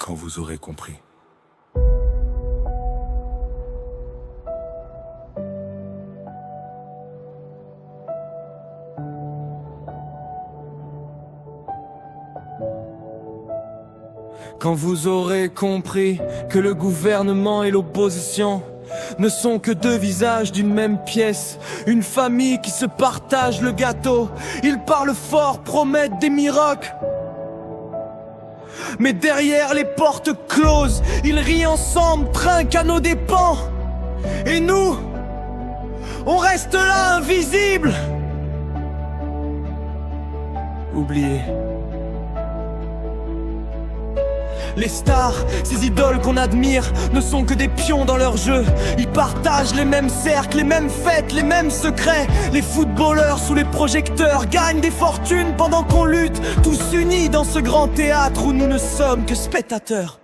quand vous aurez compris. Quand vous aurez compris que le gouvernement et l'opposition ne sont que deux visages d'une même pièce, une famille qui se partage le gâteau. Ils parlent fort, promettent des miracles, mais derrière les portes closes, ils rient ensemble, trinquent à nos dépens. Et nous, on reste là invisibles, oubliés. Les stars, ces idoles qu'on admire, ne sont que des pions dans leur jeu. Ils partagent les mêmes cercles, les mêmes fêtes, les mêmes secrets. Les footballeurs sous les projecteurs gagnent des fortunes pendant qu'on lutte, tous unis dans ce grand théâtre où nous ne sommes que spectateurs.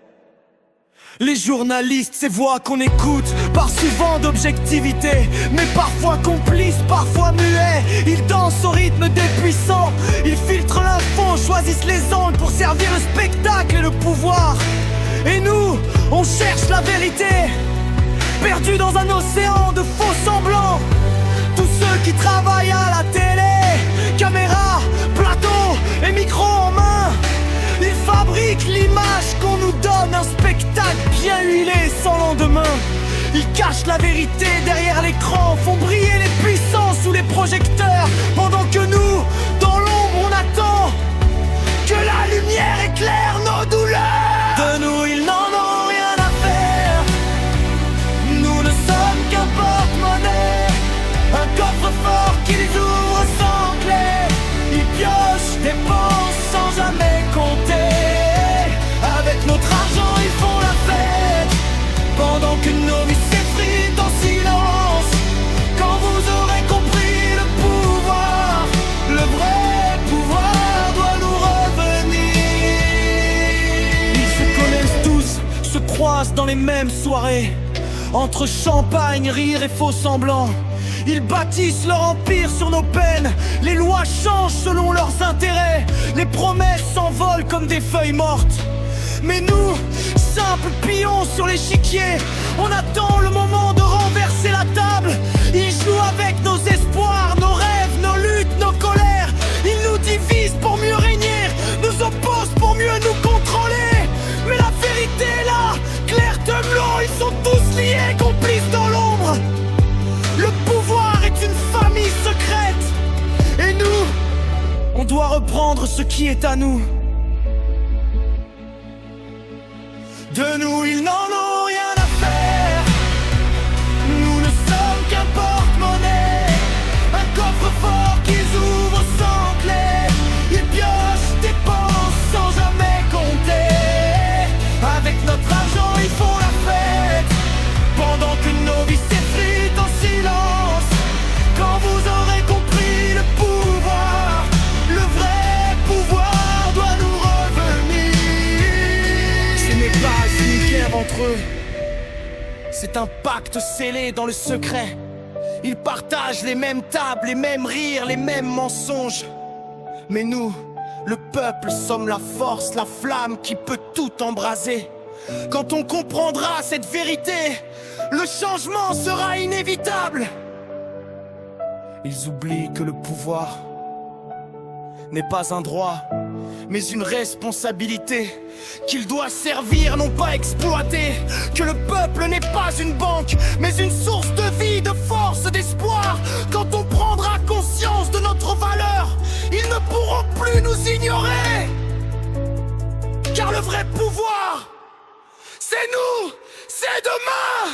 Les journalistes, ces voix qu'on écoute, parlent souvent d'objectivité, mais parfois complices, parfois muets. Ils dansent au rythme des puissants, ils filtrent l'info, choisissent les angles pour servir le spectacle et le pouvoir. Et nous, on cherche la vérité, perdus dans un océan de faux semblants. Tous ceux qui travaillent à la télé, caméra, plateau et micro en main, ils fabriquent l'image qu'on nous donne, un spectacle bien huilé sans lendemain. Ils cachent la vérité derrière l'écran, font briller les puissants sous les projecteurs, pendant que nous, dans l'ombre, on attend que la lumière éclaire nos douleurs. De nous, ils n'en ont rien à faire. Nous ne sommes qu'un porte-monnaie, un coffre-fort qu'ils ouvrent sans clé. Ils piochent, dépensent sans jamais compter. Avec notre argent ils font la fête, pendant que nos vies s'effritent en silence. Quand vous aurez compris le pouvoir, le vrai pouvoir doit nous revenir. Ils se connaissent tous, se croisent dans les mêmes soirées, entre champagne, rire et faux semblants. Ils bâtissent leur empire sur nos peines. Les lois changent selon leurs intérêts. Les promesses s'envolent comme des feuilles mortes. Mais nous, simples pions sur l'échiquier, on attend le moment de renverser la table. Ils jouent avec nos espoirs, nos rêves, nos luttes, nos colères. Ils nous divisent pour mieux régner, nous opposent pour mieux nous contrôler. Mais la vérité est là, clair de blanc, ils sont tous liés, complices dans l'ombre. Le pouvoir est une famille secrète, et nous, on doit reprendre ce qui est à nous. De nous, ils n'en ont rien à faire. Nous ne sommes qu'un porte-monnaie, un coffre-fort qu'ils ouvrent sans clé. Ils piochent, dépensent sans jamais compter. Avec notre argent, ils font la fête, pendant que nos vies s'effritent en silence. Quand vous aurez compris le pouvoir, le vrai pouvoir doit nous revenir. Ce n'est pas une guerre entre eux, c'est un pacte scellé dans le secret. Ils partagent les mêmes tables, les mêmes rires, les mêmes mensonges. Mais nous, le peuple, sommes la force, la flamme qui peut tout embraser. Quand on comprendra cette vérité, le changement sera inévitable. Ils oublient que le pouvoir n'est pas un droit, mais une responsabilité qu'il doit servir, non pas exploiter. Que le peuple n'est pas une banque, mais une source de vie, de force, d'espoir. Quand on prendra conscience de notre valeur, ils ne pourront plus nous ignorer. Car le vrai pouvoir, c'est nous, c'est demain.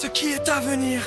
ce qui est à venir.